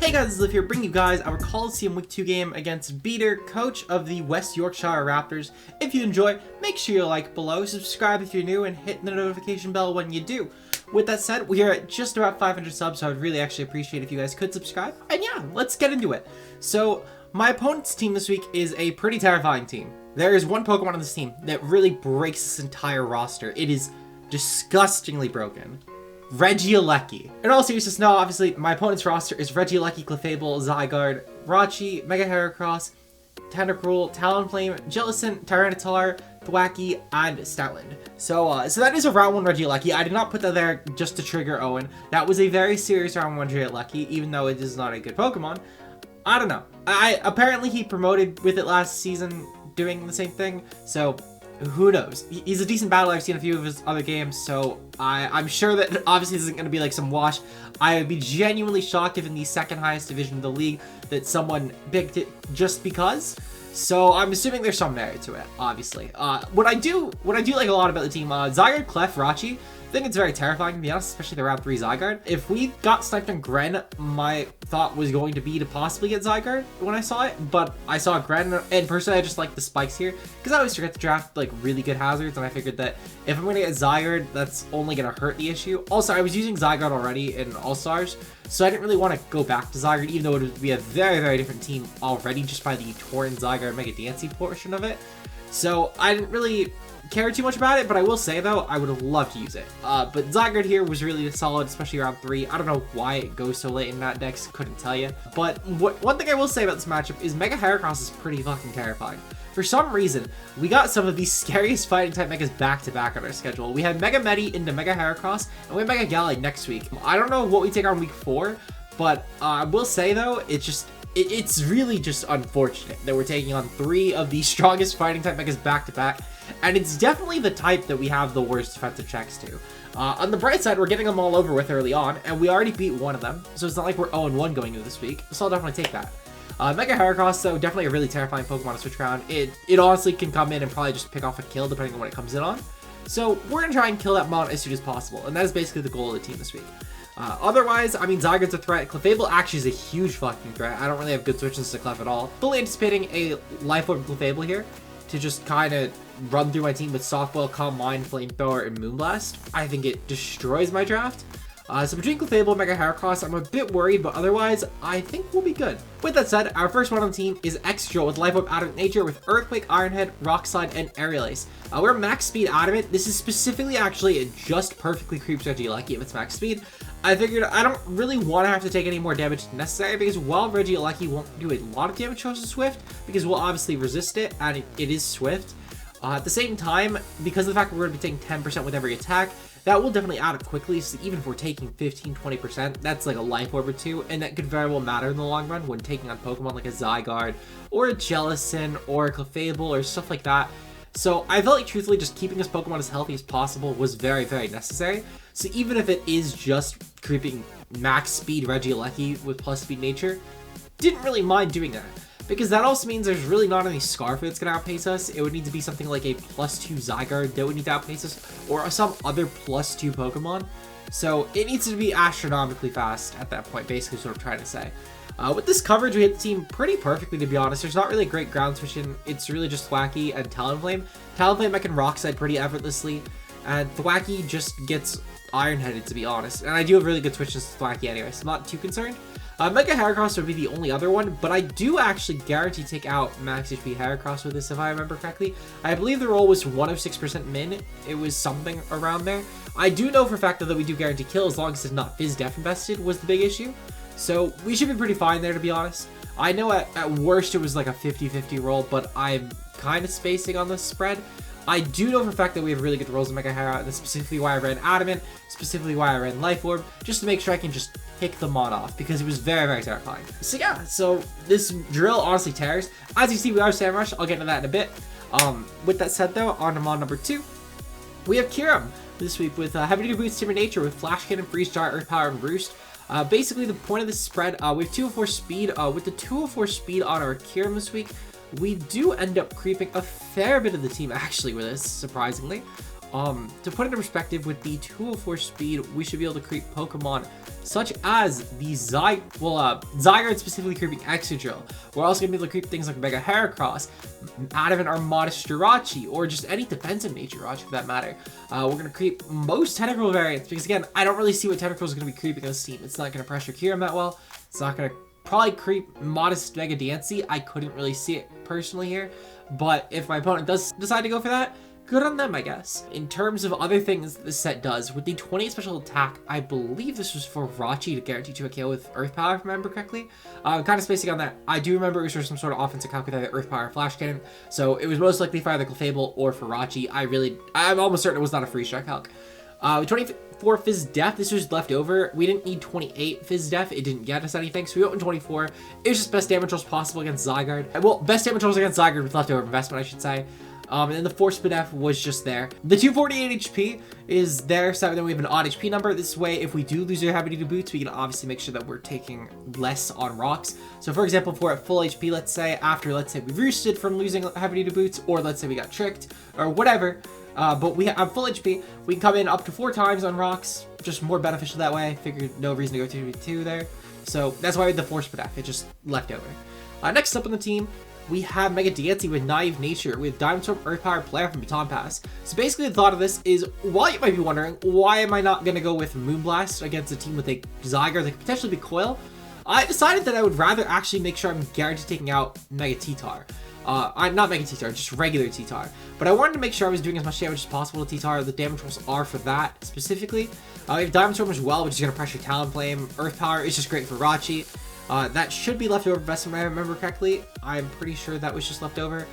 Hey guys, it's Liv here, bringing you guys our Colosseum Week 2 game against Beater, coach of the West Yorkshire Raptors. If you enjoy, make sure you like below, subscribe if you're new, and hit the notification bell when you do. With that said, we are at just about 500 subs, so I would really actually appreciate if you guys could subscribe. And yeah, let's get into it. So, my opponent's team this week is a pretty terrifying team. There is one Pokemon on this team that really breaks this entire roster. It is disgustingly broken. Regieleki. In all seriousness, no, obviously, my opponent's roster is Regieleki, Clefable, Zygarde, Rachi, Mega Heracross, Tentacruel, Talonflame, Jellicent, Tyranitar, Thwackey, and Stoutland. So that is a round 1 Regieleki. I did not put that there just to trigger Owen. That was a very serious round 1 Regieleki, even though it is not a good Pokemon. I don't know. Apparently he promoted with it last season doing the same thing, so who knows? He's a decent battler. I've seen a few of his other games, so I'm sure that obviously this isn't going to be like some wash. I would be genuinely shocked if in the second highest division of the league that someone picked it just because. So I'm assuming there's some merit to it, obviously. What I do like a lot about the team, Zygarde, Clef, Rachi, I think it's very terrifying to be honest, especially the round 3 Zygarde. If we got sniped on Gren, my thought was going to be to possibly get Zygarde when I saw it, but I saw Gren, and personally I just like the spikes here, because I always forget to draft like really good hazards, and I figured that if I'm going to get Zygarde, that's only going to hurt the issue. Also, I was using Zygarde already in All-Stars, so I didn't really want to go back to Zygarde, even though it would be a very, very different team already just by the Tauren Zygarde Mega Dancy portion of it. So I didn't really care too much about it, but I will say though, I would have loved to use it. But Zygarde here was really solid, especially around 3. I don't know why it goes so late in that deck, couldn't tell you. But one thing I will say about this matchup is Mega Heracross is pretty fucking terrifying. For some reason, we got some of the scariest fighting type megas back to back on our schedule. We had Mega Medi into Mega Heracross, and we have Mega Galley next week. I don't know what we take on week 4, but I will say though, it's really just unfortunate that we're taking on 3 of the strongest fighting type megas back to back, and it's definitely the type that we have the worst defensive checks to. On the bright side, we're getting them all over with early on, and we already beat one of them, so it's not like we're 0-1 going into this week, so I'll definitely take that. Mega Heracross, though, definitely a really terrifying Pokemon to switch around. It honestly can come in and probably just pick off a kill depending on what it comes in on. So we're going to try and kill that Mon as soon as possible, and that is basically the goal of the team this week. Otherwise, I mean, Zygarde's a threat. Clefable actually is a huge fucking threat. I don't really have good switches to Clef at all. Fully anticipating a Life Orb Clefable here to just kind of run through my team with Soft Boil, Calm Mind, Flamethrower, and Moonblast. I think it destroys my draft. So between Clefable and Mega Heracross, I'm a bit worried, but otherwise, I think we'll be good. With that said, our first one on the team is Excadrill with Life Orb Adamant Nature with Earthquake, Iron Head, Rock Slide, and Aerial Ace. We're max speed Adamant. This is specifically actually, it just perfectly creeps Regieleki if it's max speed. I figured I don't really want to have to take any more damage than necessary, because while Regieleki won't do a lot of damage to us with Swift, because we'll obviously resist it, and it is Swift. At the same time, because of the fact that we're going to be taking 10% with every attack, that will definitely add up quickly, so even if we're taking 15-20%, that's like a Life Orb or 2, and that could very well matter in the long run when taking on Pokemon like a Zygarde, or a Jellicent, or a Clefable, or stuff like that. So I felt like, truthfully, just keeping this Pokemon as healthy as possible was very, very necessary. So even if it is just creeping max speed Regieleki with plus speed nature, didn't really mind doing that. Because that also means there's really not any Scarf that's going to outpace us. It would need to be something like a +2 Zygarde that would need to outpace us, or some other +2 Pokemon. So it needs to be astronomically fast at that point, basically is what I'm trying to say. With this coverage, we hit the team pretty perfectly, to be honest. There's not really a great ground switching. It's really just Thwackey and Talonflame. Talonflame I can Rock Slide pretty effortlessly, and Thwackey just gets Iron-Headed, to be honest. And I do have really good switches to Thwackey anyway, so I'm not too concerned. Mega Heracross would be the only other one, but I do actually guarantee take out Max HP Heracross with this if I remember correctly. I believe the roll was 106% min. It was something around there. I do know for a fact that we do guarantee kill as long as it's not Fizz Def invested was the big issue. So we should be pretty fine there, to be honest. I know at worst it was like a 50-50 roll, but I'm kind of spacing on the spread. I do know for a fact that we have really good rolls in Mega Hera. That's specifically why I ran Adamant, specifically why I ran Life Orb, just to make sure I can just pick the Mon off, because it was very, very terrifying. So yeah, so this drill honestly tears. As you see, we are Sandrush. I'll get into that in a bit. With that said though, on to Mon number 2. We have Kyurem this week with Heavy Duty Boots, Timber Nature with Flash Cannon, Freeze Jar, Earth Power, and Roost. Basically, the point of this spread, we have 204 speed. With the 204 speed on our Kyurem this week, we do end up creeping a fair bit of the team actually with this, surprisingly. To put it into perspective, with the 204 speed, we should be able to creep Pokemon such as the Zygarde, specifically creeping Excadrill. We're also going to be able to creep things like Mega Heracross, Adamant Armada Jirachi, or just any defensive nature Jirachi for that matter. We're going to creep most Tentacruel variants, because again, I don't really see what Tentacruel is going to be creeping on this team. It's not going to pressure Kyurem that well. It's not going to probably creep modest Mega Diancie. I couldn't really see it personally here, but if my opponent does decide to go for that, good on them, I guess. In terms of other things this set does, with the 20 special attack, I believe this was for Rachi to guarantee to a KO with Earth Power, if I remember correctly. Kind of spacing on that. I do remember it was for some sort of offensive calc with either Earth Power or Flash Cannon, so it was most likely for either Clefable or for Rachi. I'm almost certain it was not a free strike calc. 24 Fizz Def, this was left over. We didn't need 28 Fizz Def, it didn't get us anything, so we went with 24. It was just best damage rolls possible against Zygarde. Well, best damage rolls against Zygarde with leftover investment, I should say. And then the Force Spin F was just there. The 248 HP is there, so then we have an odd HP number. This way, if we do lose our heavy duty boots, we can obviously make sure that we're taking less on rocks. So for example, if we're at full HP, let's say, after, let's say we roosted from losing heavy duty boots, or let's say we got tricked, or whatever, but we have full HP, we can come in up to 4 times on rocks, just more beneficial that way. I figured no reason to go 2v2 there. So that's why we had the Force Spin F, it just left over. Next up on the team, we have Mega Diancie with Naive Nature with Diamond Storm Earth Power Player from Baton Pass. So basically the thought of this is, while you might be wondering, why am I not going to go with Moonblast against a team with a Zygarde that could potentially be Coil? I decided that I would rather actually make sure I'm guaranteed taking out Mega T-Tar. Not Mega T-Tar, just regular T-Tar. But I wanted to make sure I was doing as much damage as possible to T-Tar. The damage rolls are for that specifically. We have Diamond Storm as well, which is going to pressure Talonflame. Earth Power is just great for Rachi. That should be leftover investment if I remember correctly. I'm pretty sure that was just leftover.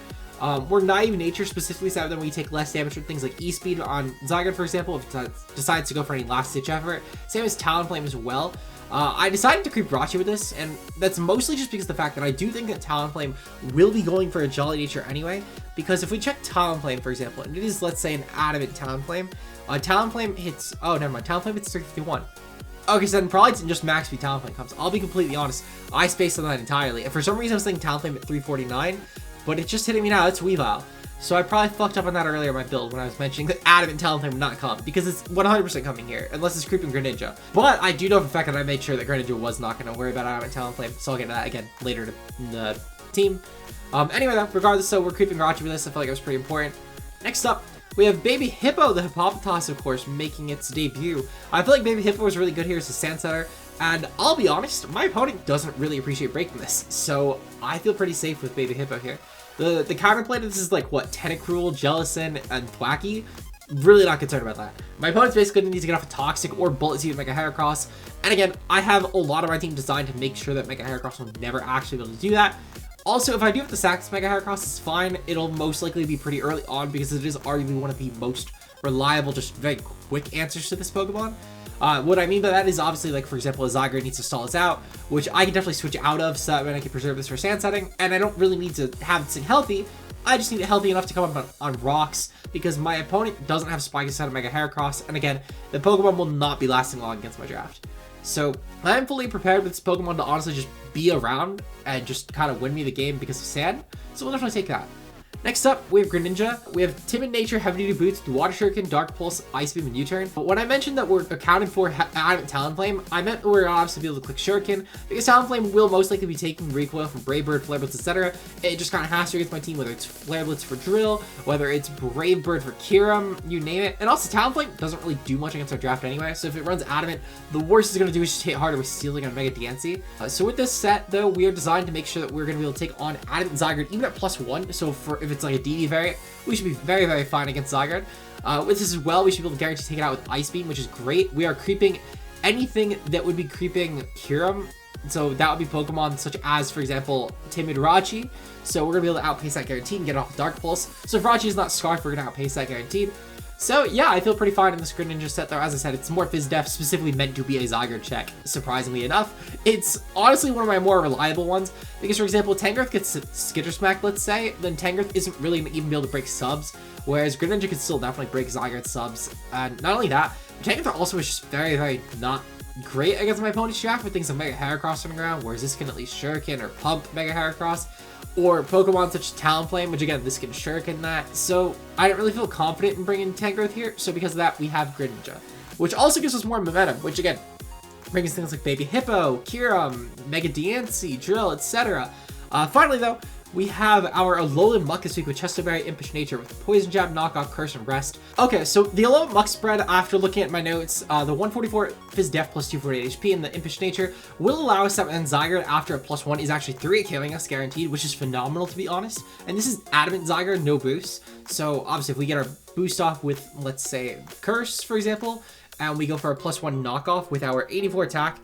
We're Naive Nature specifically, so that we take less damage from things like E-Speed on Zygarde, for example, if it decides to go for any last-ditch effort. Same as Talonflame as well. I decided to creep Rachi with this, and that's mostly just because of the fact that I do think that Talonflame will be going for a Jolly Nature anyway, because if we check Talonflame, for example, and it is, let's say, an Adamant Talonflame, Talonflame hits, oh, never mind, Talonflame hits 351. Okay, so then probably just max speed Talonflame comes. I'll be completely honest, I spaced on that entirely, and for some reason I was thinking Talonflame at 349, but it's just hitting me now, it's Weavile. So I probably fucked up on that earlier in my build when I was mentioning that Adamant Talonflame would not come, because it's 100% coming here, unless it's creeping Greninja. But I do know for the fact that I made sure that Greninja was not going to worry about Adamant Talonflame, so I'll get to that again later in the team. Anyway though, regardless, so we're creeping Rachi with this, I feel like it was pretty important. Next up, we have Baby Hippo, the Hippopotas, of course, making its debut. I feel like Baby Hippo was really good here as a Sand Setter, and I'll be honest, my opponent doesn't really appreciate breaking this, so I feel pretty safe with Baby Hippo here. The counterplay to this is like, what, Tentacruel, Jellicent, and Thwackey? Really not concerned about that. My opponent's basically going to need to get off a Toxic or Bullet Seed with Mega Heracross, and again, I have a lot of my team designed to make sure that Mega Heracross will never actually be able to do that. Also, if I do have to sack this Mega Heracross, it's fine. It'll most likely be pretty early on because it is arguably one of the most reliable, just very quick answers to this Pokemon. What I mean by that is obviously, like, for example, a Zygarde needs to stall us out, which I can definitely switch out of so that way I can preserve this for sand setting, and I don't really need to have this thing healthy. I just need it healthy enough to come up on rocks because my opponent doesn't have Spike instead of Mega Heracross, and again, the Pokemon will not be lasting long against my draft. So I'm fully prepared with this Pokemon to honestly just be around and just kind of win me the game because of sand, so we'll definitely take that. Next up, we have Greninja. We have Timid Nature, Heavy Duty Boots, Water Shuriken, Dark Pulse, Ice Beam, and U-Turn. But when I mentioned that we're accounted for Adamant Talonflame, I meant we're obviously be able to click Shuriken, because Talonflame will most likely be taking Recoil from Brave Bird, Flare Blitz, etc. It just kind of has to against my team, whether it's Flare Blitz for Drill, whether it's Brave Bird for Kyurem, you name it. And also, Talonflame doesn't really do much against our draft anyway, so if it runs Adamant, the worst it's going to do is just hit harder with Sealing on Mega Diancie. So with this set, though, we are designed to make sure that we're going to be able to take on Adamant Zygarde, even at +1, so if it's like a DD variant, we should be very, very fine against Zygarde. With this as well, we should be able to guarantee to take it out with Ice Beam, which is great. We are creeping anything that would be creeping Kyurem, so that would be Pokemon such as, for example, Timid Rachi. So we're going to be able to outpace that guaranteed and get off Dark Pulse. So if Rachi is not Scarf, we're going to outpace that guaranteed. So yeah, I feel pretty fine in this Greninja set though. As I said, it's more Fizz Def, specifically meant to be a Zygarde check, surprisingly enough. It's honestly one of my more reliable ones, because for example, Tangrowth gets Skitter Smack, let's say, then Tangrowth isn't really even be able to break subs, whereas Greninja can still definitely break Zygarde subs. And not only that, Tangrowth also is just very, very not great against my opponent's draft with things like Mega Heracross on the ground, whereas this can at least Shuriken or Pump Mega Heracross. or Pokemon such as Talonflame, which again, this can shuriken that. So I don't really feel confident in bringing Tangrowth here. So because of that, we have Greninja, which also gives us more momentum, which again, brings things like Baby Hippo, Kyurem, Mega Diancie, Drill, etc. Finally though, we have our Alolan Muck this week with Chesto Impish Nature with Poison Jab, Knockoff, Curse, and Rest. Okay, so the Alolan Muck spread, after looking at my notes, the 144 Phys Def plus 248 HP and the Impish Nature will allow us to end Zygarde after a +1 is actually 3 killing us guaranteed, which is phenomenal to be honest. And this is Adamant Zygarde, no boost. So obviously if we get our boost off with, let's say, Curse, for example, and we go for a +1 knockoff with our 84 attack,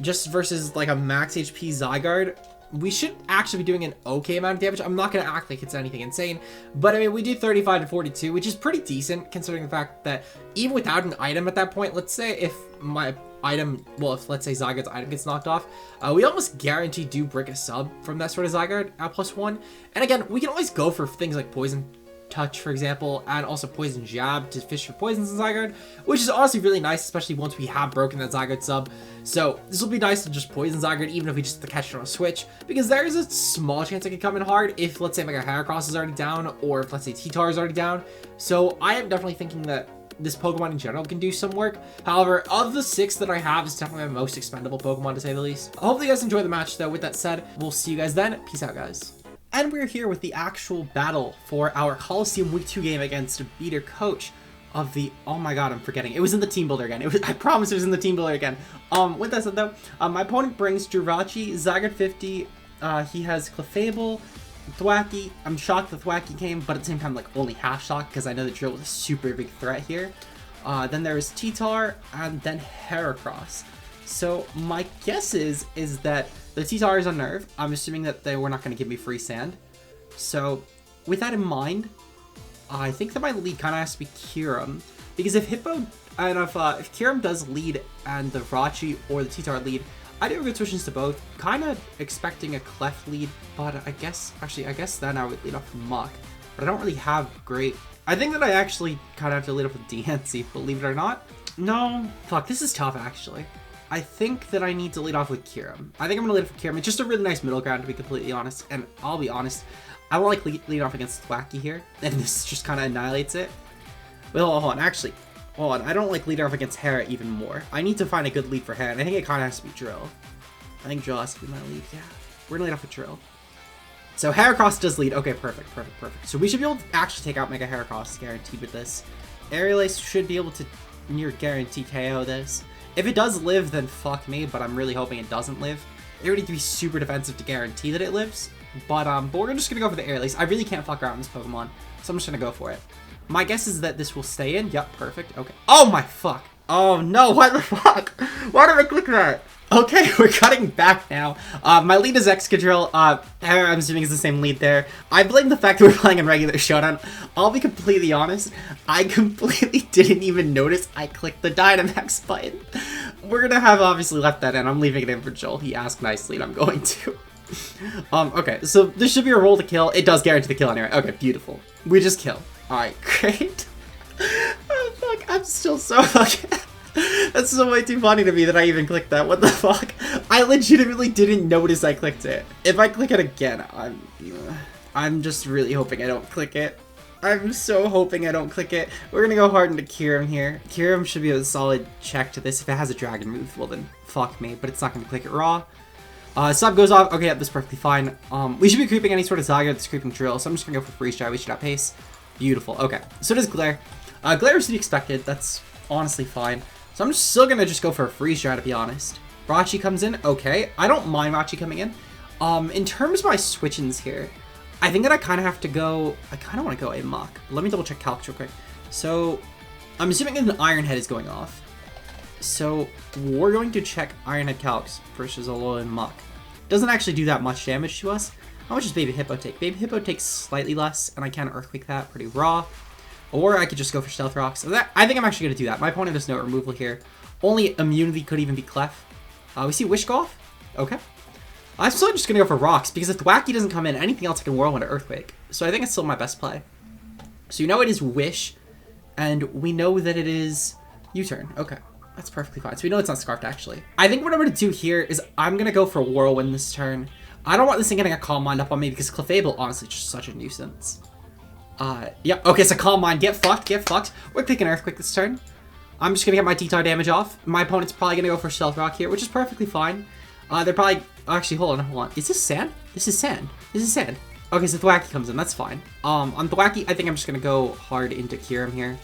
just versus like a max HP Zygarde, we should actually be doing an okay amount of damage. I'm not going to act like it's anything insane, but I mean, we do 35 to 42, which is pretty decent considering the fact that even without an item at that point, let's say if my item, well, if let's say Zygarde's item gets knocked off, we almost guarantee do break a sub from that sort of Zygarde at +1. And again, we can always go for things like Poison Touch, for example, and also Poison Jab to fish for poisons in Zygarde, which is honestly really nice, especially once we have broken that Zygarde sub. So this will be nice to just poison Zygarde, even if we just catch it on a switch, because there is a small chance it could come in hard if, let's say, Mega Heracross is already down, or if, let's say, T-Tar is already down. So I am definitely thinking that this Pokemon in general can do some work. However, of the 6 that I have, it's definitely my most expendable Pokemon, to say the least. Hopefully you guys enjoy the match, though. With that said, we'll see you guys then. Peace out, guys. And we're here with the actual battle for our Colosseum Week 2 game against Beater Coach of the, oh my god, I'm forgetting. It was in the Teambuilder again. I promise it was in the Teambuilder again. With that said though, my opponent brings Jirachi, Zygarde 50, he has Clefable, Thwackey. I'm shocked the Thwackey came, but at the same time, like, only half shocked because I know the Drill was a super big threat here. Then there's T-Tar, and then Heracross. So my guess is that the T-Tar is on Nerve. I'm assuming that they were not going to give me free sand. So with that in mind, I think that my lead kind of has to be Kyurem. Because if Hippo, and if Kyurem does lead and the Vrachi or the T-Tar lead, I do have good switches to both. Kind of expecting a Clef lead, but I guess then I would lead off with Muck. But I don't really have great... I think that I actually kind of have to lead off with Diancie, believe it or not. No, fuck, this is tough actually. I think that I need to lead off with Kyurem. I think I'm going to lead off with Kyurem. It's just a really nice middle ground, to be completely honest. And I'll be honest, I won't like lead off against Thwackey here. And this just kind of annihilates it. Well, hold on. Actually, hold on. I don't like lead off against Hera even more. I need to find a good lead for Hera. And I think it kind of has to be Drill. I think Drill has to be my lead. Yeah. We're going to lead off with Drill. So Heracross does lead. Okay, perfect. So we should be able to actually take out Mega Heracross guaranteed with this. Aerial Ace should be able to near guarantee KO this. If it does live, then fuck me, but I'm really hoping it doesn't live. It would need to be super defensive to guarantee that it lives. But we're just gonna go for the Air Lace. I really can't fuck around with this Pokemon, so I'm just gonna go for it. My guess is that this will stay in. Yep, perfect. Okay. Oh my fuck. Oh no, what the fuck? Why did I click that? Okay, we're cutting back now. My lead is Excadrill. I'm assuming it's the same lead there. I blame the fact that we're playing in regular Showdown. I'll be completely honest. I completely didn't even notice I clicked the Dynamax button. We're gonna have obviously left that in. I'm leaving it in for Joel. He asked nicely and I'm going to. Okay, so this should be a roll to kill. It does guarantee the kill anyway. Okay, beautiful. We just kill. Alright, great. Oh, fuck, I'm still so fucking... That's so way too funny to me that I even clicked that. What the fuck? I legitimately didn't notice I clicked it. If I click it again, I'm just really hoping I don't click it. I'm so hoping I don't click it. We're gonna go hard into Kyurem here. Kyurem should be a solid check to this. If it has a dragon move, well then fuck me, but it's not gonna click it raw. Sub goes off. Okay, that's perfectly fine. We should be creeping any sort of Zygarde that's creeping Drill, so I'm just gonna go for Freeze Dry. We should outpace. Beautiful. Okay, so does Glare. Glare is to be expected. That's honestly fine. So I'm still gonna just go for a Freeze Dry, to be honest. Vrachi comes in. Okay, I don't mind Vrachi coming in. In terms of my switch-ins here, I think that I kind of have to go... I kind of want to go a Muck. Let me double-check Calcs real quick. So, I'm assuming that an Iron Head is going off. So, we're going to check Iron Head Calcs versus Alolan Muck. Doesn't actually do that much damage to us. How much does Baby Hippo take? Baby Hippo takes slightly less, and I can Earthquake that pretty raw. Or I could just go for Stealth Rocks. I think I'm actually going to do that. My opponent has no removal here. Only immunity could even be Clef. We see Wish go off. Okay. I'm still just going to go for Rocks, because if Thwackey doesn't come in, anything else I can Whirlwind or Earthquake. So I think it's still my best play. So you know it is Wish, and we know that it is U-Turn. Okay. That's perfectly fine. So we know it's not Scarfed, actually. I think what I'm going to do here is I'm going to go for Whirlwind this turn. I don't want this thing getting a Calm Mind up on me because Clefable, honestly, is just such a nuisance. Yeah, okay, so Calm Mind, get fucked, get fucked. We're picking Earthquake this turn. I'm just gonna get my T-Tar damage off. My opponent's probably gonna go for Stealth Rock here, which is perfectly fine. They're probably, actually, hold on. Is this sand? This is sand. This is sand. Okay, so Thwackey comes in, that's fine. On Thwackey, I think I'm just gonna go hard into Kyurem here.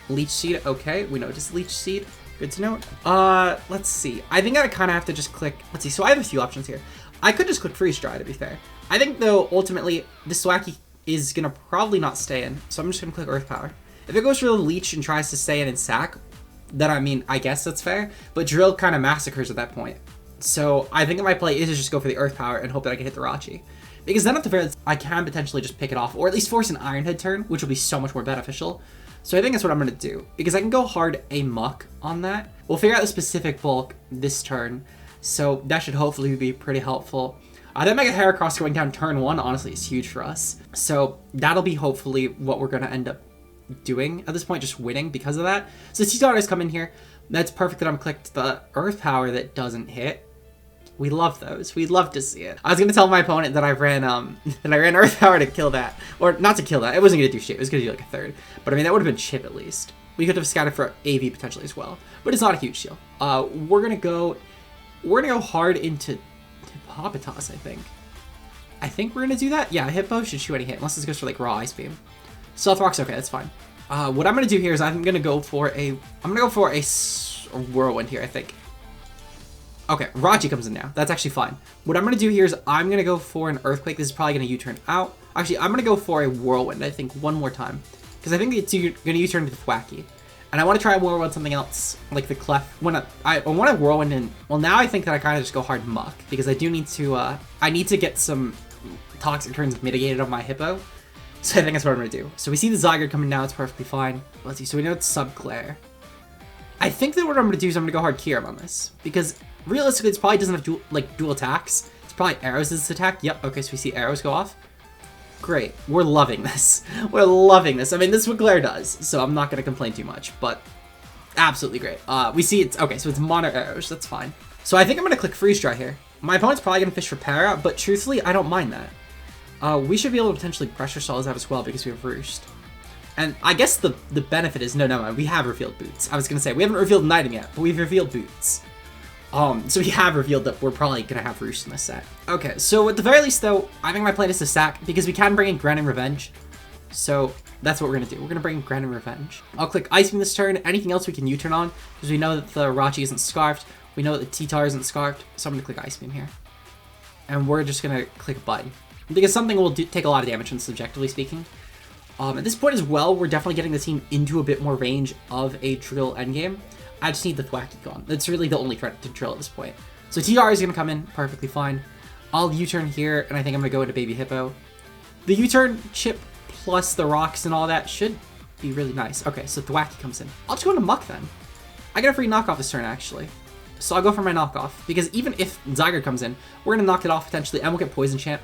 Leech Seed, okay, we know just Leech Seed. Good to know. Let's see. I think I kind of have to just click, let's see, so I have a few options here. I could just click Freeze Dry, to be fair. I think, though, ultimately, this Thwackey is gonna probably not stay in, so I'm just gonna click Earth Power. If it goes for the Leech and tries to stay in and sack, then I mean, I guess that's fair, but Drill kind of massacres at that point. So I think my play is to just go for the Earth Power and hope that I can hit the Rachi. Because then at the very least, I can potentially just pick it off, or at least force an Iron Head turn, which will be so much more beneficial. So I think that's what I'm going to do, because I can go hard a Muck on that. We'll figure out the specific bulk this turn, so that should hopefully be pretty helpful. That Mega Heracross going down turn 1, honestly, is huge for us. So that'll be hopefully what we're going to end up doing at this point, just winning because of that. So T-Tar has come in here. That's perfect that I'm clicked the Earth Power that doesn't hit. We love those. We'd love to see it. I was gonna tell my opponent that I ran Earth Power to kill that, or not to kill that. It wasn't gonna do shit. It was gonna do like a third. But I mean, that would have been chip at least. We could have scouted for AV potentially as well, but it's not a huge deal. We're gonna go hard into Hippopotas. I think we're gonna do that. Yeah, Hippo should shoot any hit unless this goes for like raw Ice Beam. Stealth Rock's okay. That's fine. What I'm gonna do here is I'm gonna go for a Whirlwind here. I think. Okay, Rachi comes in now. That's actually fine. What I'm going to do here is I'm going to go for an Earthquake. This is probably going to U-turn out. Actually, I'm going to go for a Whirlwind, I think, one more time. Because I think it's going to U-turn to Thwackey. And I want to try a Whirlwind something else, like the Clef. I want a Whirlwind in... Well, now I think that I kind of just go hard Muck. Because I do need to... I need to get some Toxic turns mitigated on my Hippo. So I think that's what I'm going to do. So we see the Zygarde coming now. It's perfectly fine. Let's see. So we know it's Sub-Glare. I think that what I'm going to do is I'm going to go hard Kyurem on this. Because... realistically, it probably doesn't have dual attacks. It's probably arrows as its attack. Yep, okay, so we see arrows go off. Great. We're loving this. We're loving this. I mean, this is what Glare does, so I'm not going to complain too much, but absolutely great. We see it's... okay, so it's mono arrows. That's fine. So I think I'm going to click Freeze Dry here. My opponent's probably going to fish for Para, but truthfully, I don't mind that. We should be able to potentially pressure Stall out as well because we have Roost. And I guess the benefit is... No, we have revealed Boots. I was going to say, we haven't revealed an item yet, but we've revealed Boots. So we have revealed that we're probably going to have Roost in this set. Okay, so at the very least, though, I think my plan is to sack, because we can bring in Gren and Revenge. So that's what we're going to do. We're going to bring in Gren and Revenge. I'll click Ice Beam this turn. Anything else we can U-turn on, because we know that the Rachi isn't Scarfed. We know that the T-Tar isn't Scarfed, so I'm going to click Ice Beam here. And we're just going to click Bud, because something will take a lot of damage from subjectively speaking. At this point as well, we're definitely getting the team into a bit more range of a Drill endgame. I just need the Thwackey gone. That's really the only threat to Drill at this point. So TR is going to come in perfectly fine. I'll U-turn here, and I think I'm going to go into Baby Hippo. The U-turn chip plus the rocks and all that should be really nice. Okay, so Thwackey comes in. I'll just go into Muck then. I get a free knockoff this turn, actually. So I'll go for my knockoff, because even if Zygarde comes in, we're going to knock it off potentially, and we'll get Poison Champ.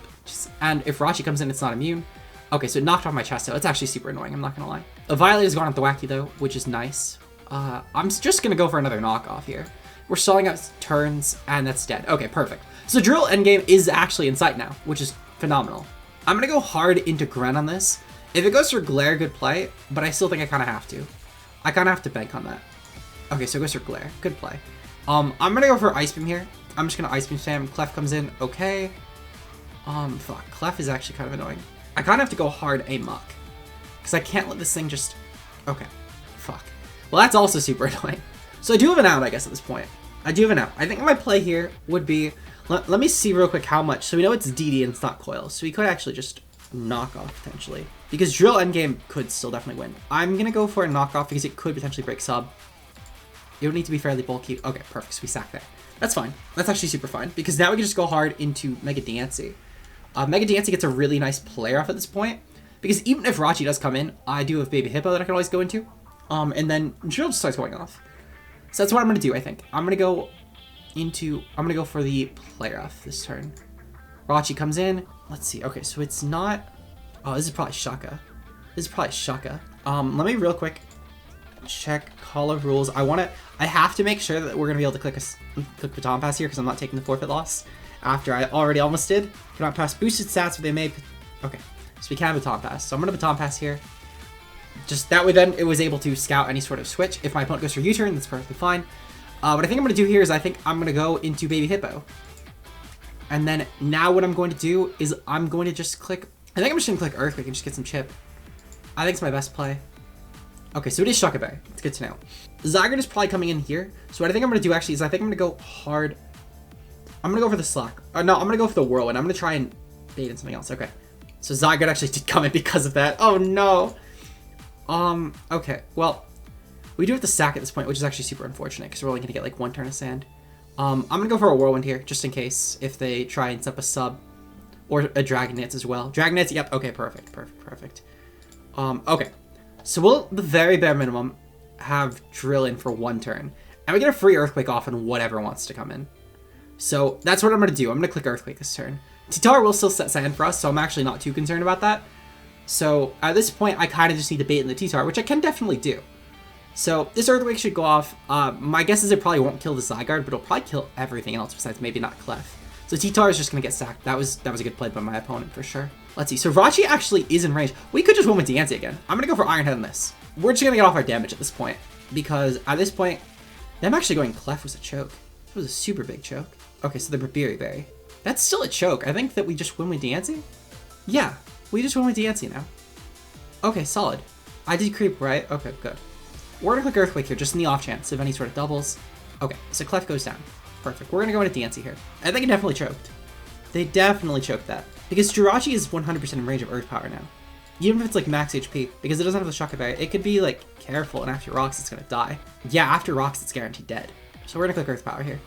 And if Rachi comes in, it's not immune. Okay, so it knocked off my Chesto. It's actually super annoying, I'm not going to lie. A Violet has gone on Thwackey, though, which is nice. I'm just going to go for another knockoff here. We're stalling out turns, and that's dead. Okay, perfect. So Drill endgame is actually in sight now, which is phenomenal. I'm going to go hard into Gren on this. If it goes for Glare, good play, but I still think I kind of have to. I kind of have to bank on that. Okay, so it goes for Glare. Good play. I'm going to go for Ice Beam here. I'm just going to Ice Beam Sam. Clef comes in. Okay. Fuck. Clef is actually kind of annoying. I kind of have to go hard a Muck, because I can't let this thing just... Okay. Fuck. Well, that's also super annoying. So I do have an out, I guess, at this point. I do have an out. I think my play here would be... Let me see real quick how much. So we know it's DD and it's not Coil. So we could actually just knock off, potentially. Because Drill endgame could still definitely win. I'm going to go for a knockoff because it could potentially break sub. It would need to be fairly bulky. Okay, perfect. So we sack that. That's fine. That's actually super fine. Because now we can just go hard into Mega Dancey. Mega Dancey gets a really nice player off at this point. Because even if Rachi does come in, I do have Baby Hippo that I can always go into. And then Drill just starts going off. So that's what I'm going to do, I think. I'm going to go for the player off this turn. Rachi comes in. Let's see. Okay, so it's not... Oh, this is probably Shaka. Let me real quick check Call of Rules. I have to make sure that we're going to be able to click Baton Pass here because I'm not taking the forfeit loss. after I already almost did. Cannot pass boosted stats, but they may... Okay, so we can have a baton pass. So I'm going to baton pass here. Just that way then it was able to scout any sort of switch. If my opponent goes for U-turn, that's perfectly fine. What I think I'm going to do here is I think I'm going to go into Baby Hippo. And then now what I'm going to do is I'm going to just click... I think I'm just going to click Earthquake and just get some chip. I think it's my best play. Okay, so it is Shockberry. It's good to know. Zygarde is probably coming in here. So what I think I'm going to do actually is I think I'm going to go hard. I'm going to go for the Slack. No, I'm going to go for the Whirlwind. I'm going to try and bait in something else. Okay. So Zygarde actually did come in because of that. Oh, no. Okay. Well, we do have to sack at this point, which is actually super unfortunate because we're only going to get like one turn of sand. I'm going to go for a Whirlwind here just in case if they try and set up a sub or a Dragonite as well. Dragonite, yep. Okay, perfect. Okay. So we'll, the very bare minimum, have Drill in for one turn. And we get a free Earthquake off and whatever wants to come in. So that's what I'm going to do. I'm going to click Earthquake this turn. T-Tar will still set sand for us, so I'm actually not too concerned about that. So at this point, I kind of just need to bait in the T-Tar, which I can definitely do. So this Earthquake should go off. My guess is it probably won't kill the Zygarde, but it'll probably kill everything else besides maybe not Clef. So T-Tar is just going to get sacked. That was a good play by my opponent for sure. Let's see. So Rachi actually is in range. We could just win with Diancie again. I'm going to go for Iron Head on this. We're just going to get off our damage at this point. Because at this point, them actually going Clef was a choke. It was a super big choke. Okay, so the Berry. That's still a choke. I think that we just win with Diancie? Yeah, we just win with Diancie now. Okay, solid. I did creep, right? Okay, good. We're going to click Earthquake here, just in the off chance of any sort of doubles. Okay, so Clef goes down. Perfect. We're going to go into Diancie here. I think it definitely choked. They definitely choked that. Because Jirachi is 100% in range of Earth Power now. Even if it's like max HP, because it doesn't have the Shock Berry, it could be like careful, and after Rocks, it's going to die. Yeah, after Rocks, it's guaranteed dead. So we're going to click Earth Power here.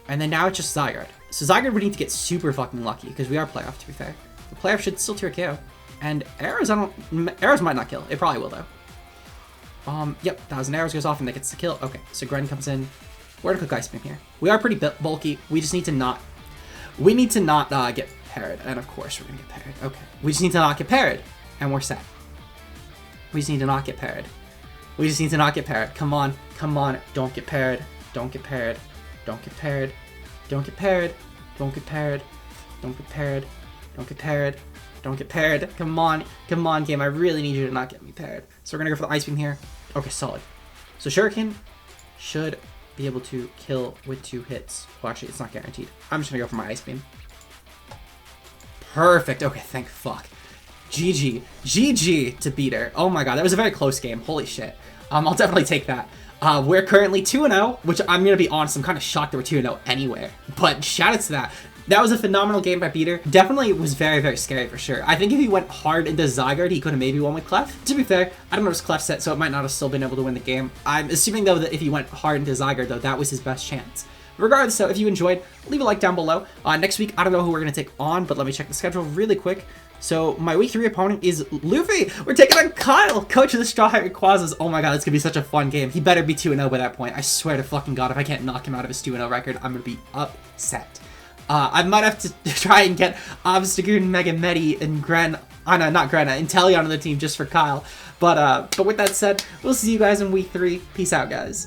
And then now it's just Zygarde. So Zygarde would need to get super fucking lucky, because we are playoff, to be fair. The playoff should still tier KO. And arrows, arrows might not kill. It probably will, though. Yep, 1,000 arrows goes off, and that gets the kill. Okay, so Gren comes in. We're going to click Ice Beam here. We are pretty bulky. We just need to not... We need to not get parried. And of course, we're going to get parried. Okay. We just need to not get parried. And we're set. We just need to not get parried. We just need to not get parried. Come on. Come on. Don't get parried. Don't get parried. Don't get parried. Don't get parried. Don't get parried. Don't get parried. Don't get parried. Don't get parried. Come on. Come on, game. I really need you to not get me parried. So we're going to go for the Ice Beam here. Okay, solid. So Shuriken should be able to kill with 2 hits. Well, actually, it's not guaranteed. I'm just going to go for my Ice Beam. Perfect. Okay, thank fuck. GG. GG to Beater. Oh my god, that was a very close game. Holy shit. I'll definitely take that. We're currently 2-0, which I'm going to be honest, I'm kind of shocked that we're 2-0 anywhere. But shout out to that. That was a phenomenal game by Beater. Definitely was very, very scary for sure. I think if he went hard into Zygarde, he could have maybe won with Clef. To be fair, I don't know his Clef set, so it might not have still been able to win the game. I'm assuming, though, that if he went hard into Zygarde, though, that was his best chance. Regardless, though, if you enjoyed, leave a like down below. Next week, I don't know who we're going to take on, but let me check the schedule really quick. So my week 3 opponent is Luffy. We're taking on Kyle, coach of the Straw Hat Rayquazas. Oh my god, it's going to be such a fun game. He better be 2-0 by that point. I swear to fucking god, if I can't knock him out of his 2-0 record, I'm going to be upset. I might have to try and get Obstagoon, Mega Medi, and Inteleon on the team just for Kyle. But with that said, we'll see you guys in week 3. Peace out, guys.